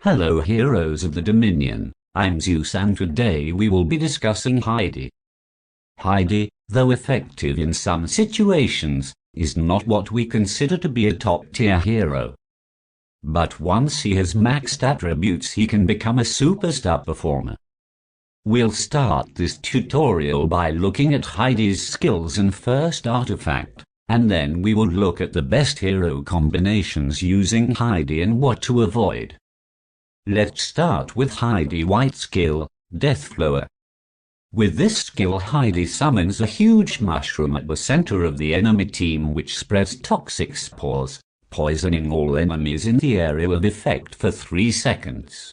Hello heroes of the Dominion, I'm Zeus and today we will be discussing Heidi. Heidi, though effective in some situations, is not what we consider to be a top-tier hero. But once he has maxed attributes he can become a superstar performer. We'll start this tutorial by looking at Heidi's skills and first artifact, and then we will look at the best hero combinations using Heidi and what to avoid. Let's start with Heidi White skill, Deathflower. With this skill Heidi summons a huge mushroom at the center of the enemy team which spreads toxic spores, poisoning all enemies in the area of effect for 3 seconds.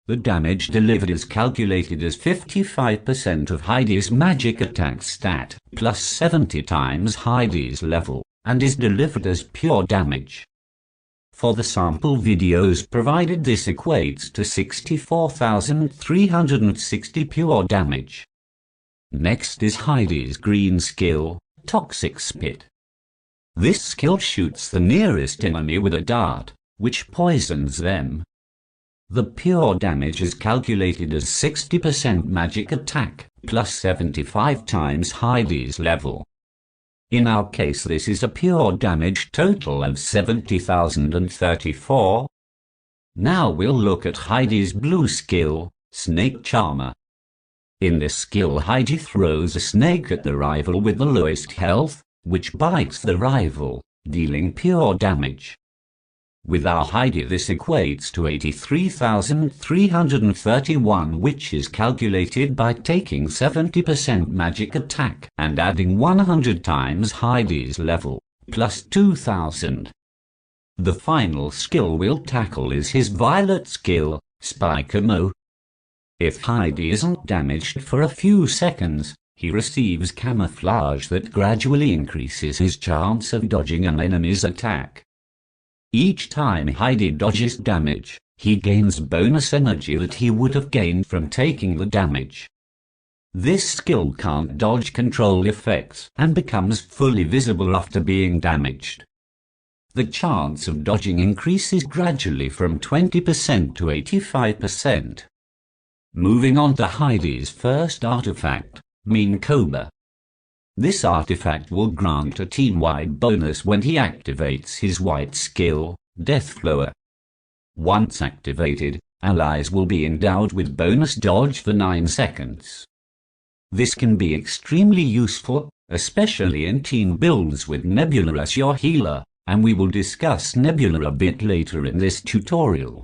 The damage delivered is calculated as 55% of Heidi's magic attack stat, plus 70 times Heidi's level, and is delivered as pure damage. For the sample videos provided, this equates to 64,360 pure damage. Next is Heidi's green skill, Toxic Spit. This skill shoots the nearest enemy with a dart, which poisons them. The pure damage is calculated as 60% magic attack, plus 75 times Heidi's level. In our case this is a pure damage total of 70,034. Now we'll look at Heidi's blue skill, Snake Charmer. In this skill Heidi throws a snake at the rival with the lowest health, which bites the rival, dealing pure damage. With our Heidi this equates to 83,331, which is calculated by taking 70% magic attack and adding 100 times Heidi's level, plus 2,000. The final skill we'll tackle is his violet skill, Spike-a-mo. If Heidi isn't damaged for a few seconds, he receives camouflage that gradually increases his chance of dodging an enemy's attack. Each time Heidi dodges damage, he gains bonus energy that he would have gained from taking the damage. This skill can't dodge control effects and becomes fully visible after being damaged. The chance of dodging increases gradually from 20% to 85%. Moving on to Heidi's first artifact, Mean Cobra. This artifact will grant a team-wide bonus when he activates his white skill, Deathflower. Once activated, allies will be endowed with bonus dodge for 9 seconds. This can be extremely useful, especially in team builds with Nebula as your healer, and we will discuss Nebula a bit later in this tutorial.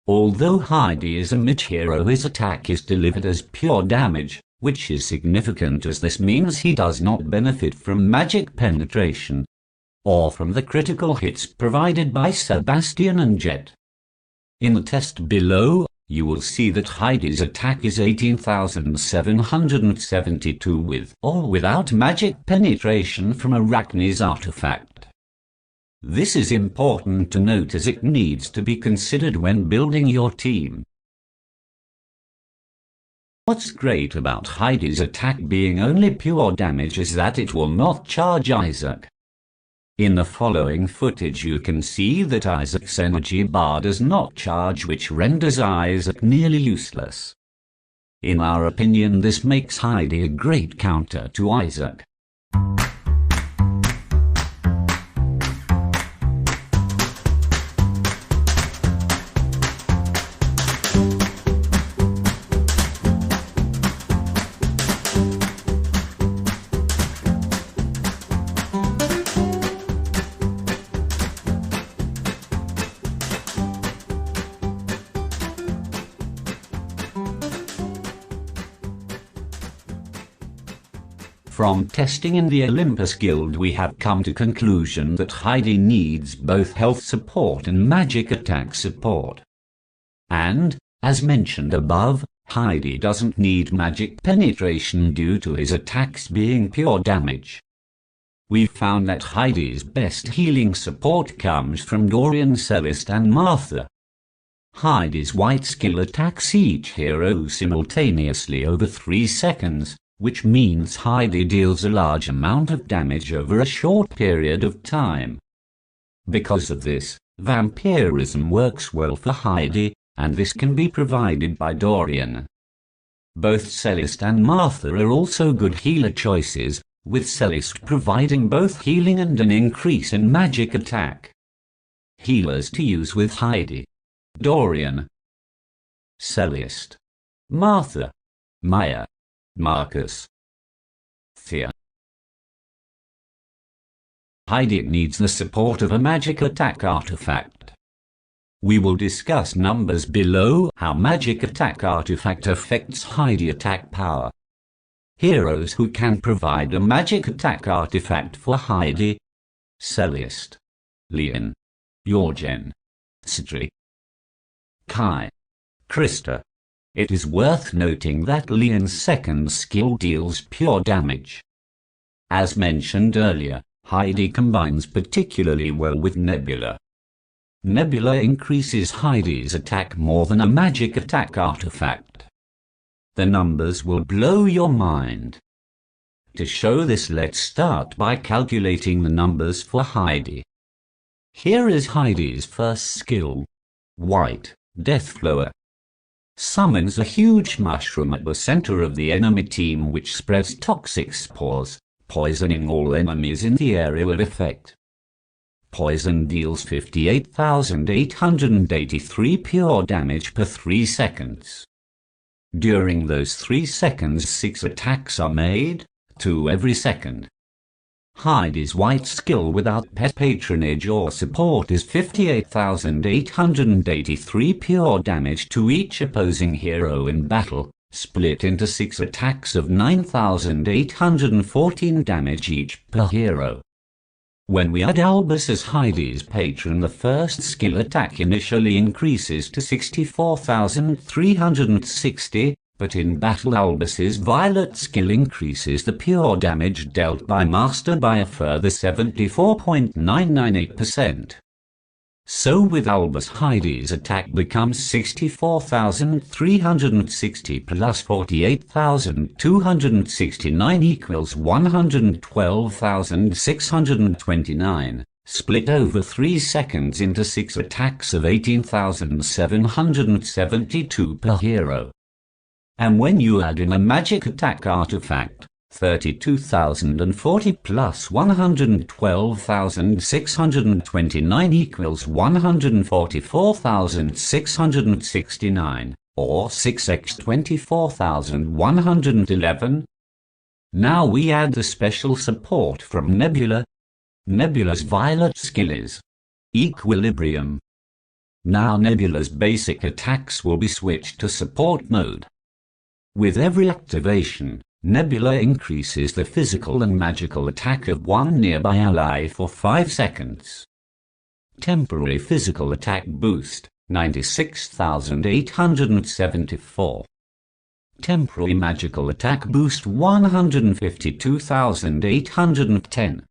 Although Heidi is a mage hero, his attack is delivered as pure damage, which is significant as this means he does not benefit from magic penetration, or from the critical hits provided by Sebastian and Jet. In the test below, you will see that Heidi's attack is 18,772 with or without magic penetration from Arachne's artifact. This is important to note as it needs to be considered when building your team. What's great about Heidi's attack being only pure damage is that it will not charge Isaac. In the following footage you can see that Isaac's energy bar does not charge, which renders Isaac nearly useless. In our opinion, this makes Heidi a great counter to Isaac. From testing in the Olympus Guild we have come to conclusion that Heidi needs both health support and magic attack support. And, as mentioned above, Heidi doesn't need magic penetration due to his attacks being pure damage. We've found that Heidi's best healing support comes from Dorian, Celeste and Martha. Heidi's white skill attacks each hero simultaneously over 3 seconds, which means Heidi deals a large amount of damage over a short period of time. Because of this, Vampirism works well for Heidi, and this can be provided by Dorian. Both Celeste and Martha are also good healer choices, with Celeste providing both healing and an increase in magic attack. Healers to use with Heidi: Dorian, Celeste, Martha, Maya, Marcus, Thea. Heidi needs the support of a magic attack artifact. We will discuss numbers below how magic attack artifact affects Heidi attack power. Heroes who can provide a magic attack artifact for Heidi: Celeste, Leon, Jorgen, Cedric, Kai, Krista. It is worth noting that Leon's second skill deals pure damage. As mentioned earlier, Heidi combines particularly well with Nebula. Nebula increases Heidi's attack more than a magic attack artifact. The numbers will blow your mind. To show this, let's start by calculating the numbers for Heidi. Here is Heidi's first skill. White, Deathflower. Summons a huge mushroom at the center of the enemy team which spreads toxic spores, poisoning all enemies in the area of effect. Poison deals 58,883 pure damage per 3 seconds. During those 3 seconds 6 attacks are made, 2 every second. Heidi's white skill without pet patronage or support is 58,883 pure damage to each opposing hero in battle, split into 6 attacks of 9,814 damage each per hero. When we add Albus as Heidi's patron, the first skill attack initially increases to 64,360, but in battle Albus's violet skill increases the pure damage dealt by Master by a further 74.998%. So with Albus, Heidi's attack becomes 64,360 plus 48,269 equals 112,629, split over 3 seconds into 6 attacks of 18,772 per hero. And when you add in a magic attack artifact, 32,040 plus 112,629 equals 144,669, or 6x 24,111. Now we add the special support from Nebula. Nebula's violet skill is Equilibrium. Now Nebula's basic attacks will be switched to support mode. With every activation, Nebula increases the physical and magical attack of one nearby ally for 5 seconds. Temporary physical attack boost, 96,874. Temporary magical attack boost, 152,810.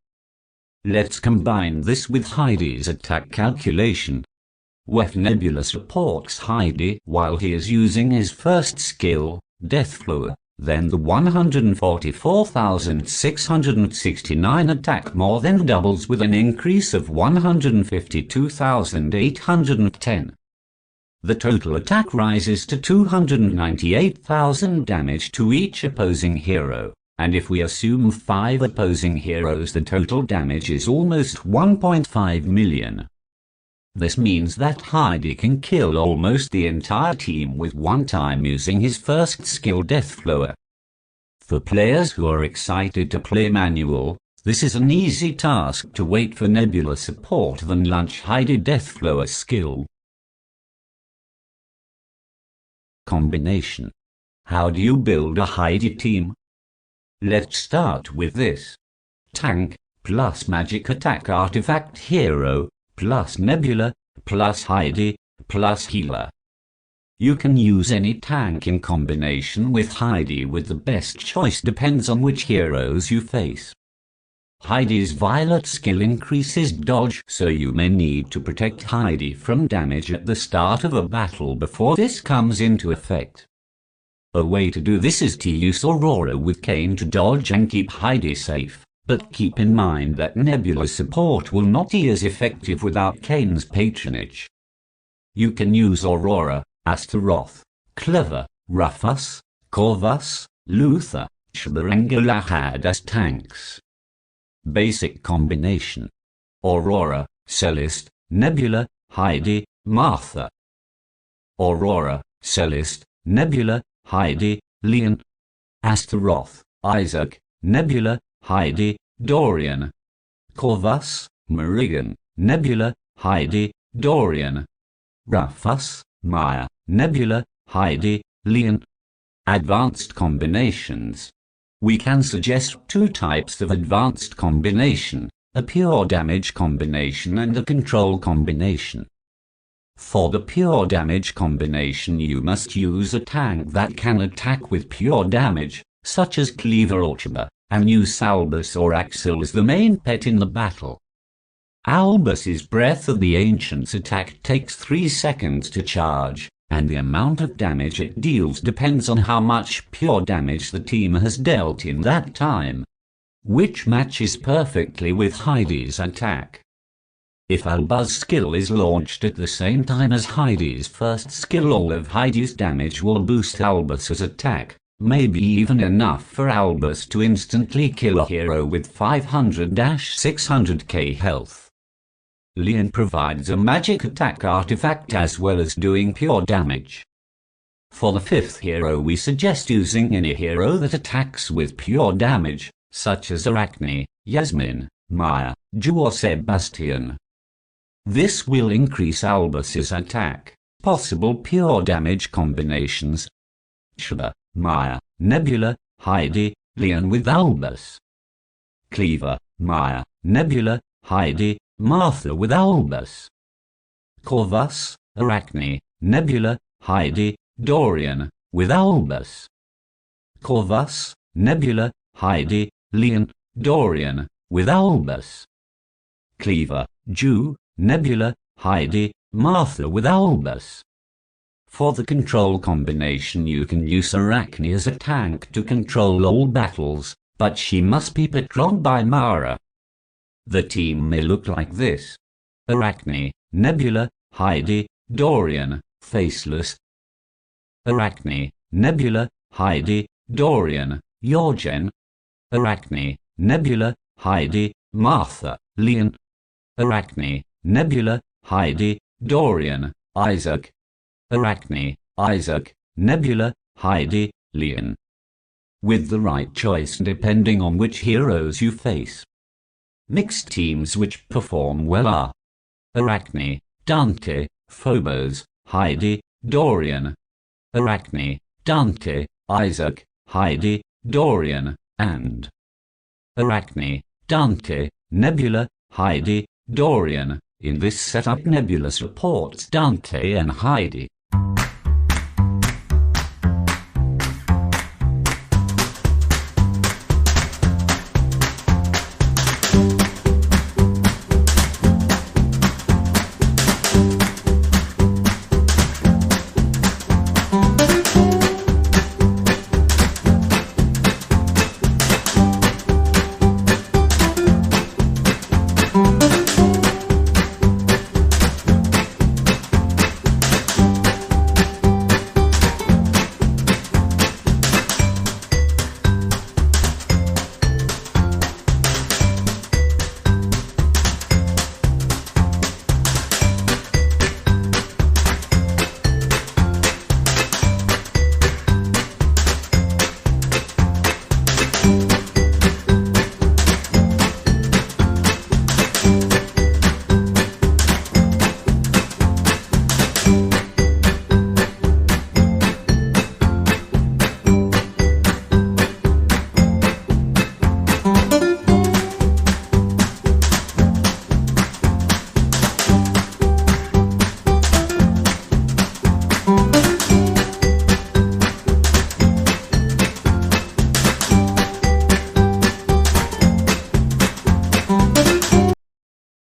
Let's combine this with Heidi's attack calculation. When Nebula supports Heidi while he is using his first skill, Deathflower, then the 144,669 attack more than doubles with an increase of 152,810. The total attack rises to 298,000 damage to each opposing hero, and if we assume 5 opposing heroes, the total damage is almost 1.5 million. This means that Heidi can kill almost the entire team with one time using his first skill, Deathflower. For players who are excited to play manual, this is an easy task to wait for Nebula support than launch Heidi Deathflower skill. Combination. How do you build a Heidi team? Let's start with this. Tank, plus magic attack artifact hero, plus Nebula, plus Heidi, plus healer. You can use any tank in combination with Heidi, with the best choice depends on which heroes you face. Heidi's violet skill increases dodge, so you may need to protect Heidi from damage at the start of a battle before this comes into effect. A way to do this is to use Aurora with Kane to dodge and keep Heidi safe, But keep in mind that Nebula support will not be as effective without Kane's patronage. You can use Aurora, Astaroth, Clever, Rufus, Corvus, Luther, Heid as tanks. Basic combination: Aurora, Celeste, Nebula, Heidi, Martha. Aurora, Celeste, Nebula, Heidi, Leon. Astaroth, Isaac, Nebula, Heidi, Dorian. Corvus, Meridian, Nebula, Heidi, Dorian. Rufus, Maya, Nebula, Heidi, Leon. Advanced combinations. We can suggest two types of advanced combination: a pure damage combination and a control combination. For the pure damage combination, you must use a tank that can attack with pure damage, such as Cleaver or Chiba, and use Albus or Axel as the main pet in the battle. Albus's Breath of the Ancients attack takes 3 seconds to charge, and the amount of damage it deals depends on how much pure damage the team has dealt in that time, which matches perfectly with Heidi's attack. If Albus's skill is launched at the same time as Heidi's first skill, all of Heidi's damage will boost Albus's attack, maybe even enough for Albus to instantly kill a hero with 500-600k health. Leon provides a magic attack artifact as well as doing pure damage. For the fifth hero, we suggest using any hero that attacks with pure damage, such as Arachne, Yasmin, Maya, Ju or Sebastian. This will increase Albus's attack. Possible pure damage combinations: Shiba, Maya, Nebula, Heidi, Leon with Albus. Cleaver, Maya, Nebula, Heidi, Martha with Albus. Corvus, Arachne, Nebula, Heidi, Dorian with Albus. Corvus, Nebula, Heidi, Leon, Dorian with Albus. Cleaver, Ju, Nebula, Heidi, Martha with Albus. For the control combination, you can use Arachne as a tank to control all battles, but she must be patrolled by Mara. The team may look like this: Arachne, Nebula, Heidi, Dorian, Faceless. Arachne, Nebula, Heidi, Dorian, Yorgen. Arachne, Nebula, Heidi, Martha, Leon. Arachne, Nebula, Heidi, Dorian, Isaac. Arachne, Isaac, Nebula, Heidi, Leon. With the right choice depending on which heroes you face. Mixed teams which perform well are Arachne, Dante, Phobos, Heidi, Dorian. Arachne, Dante, Isaac, Heidi, Dorian, and Arachne, Dante, Nebula, Heidi, Dorian. In this setup, Nebula supports Dante and Heidi.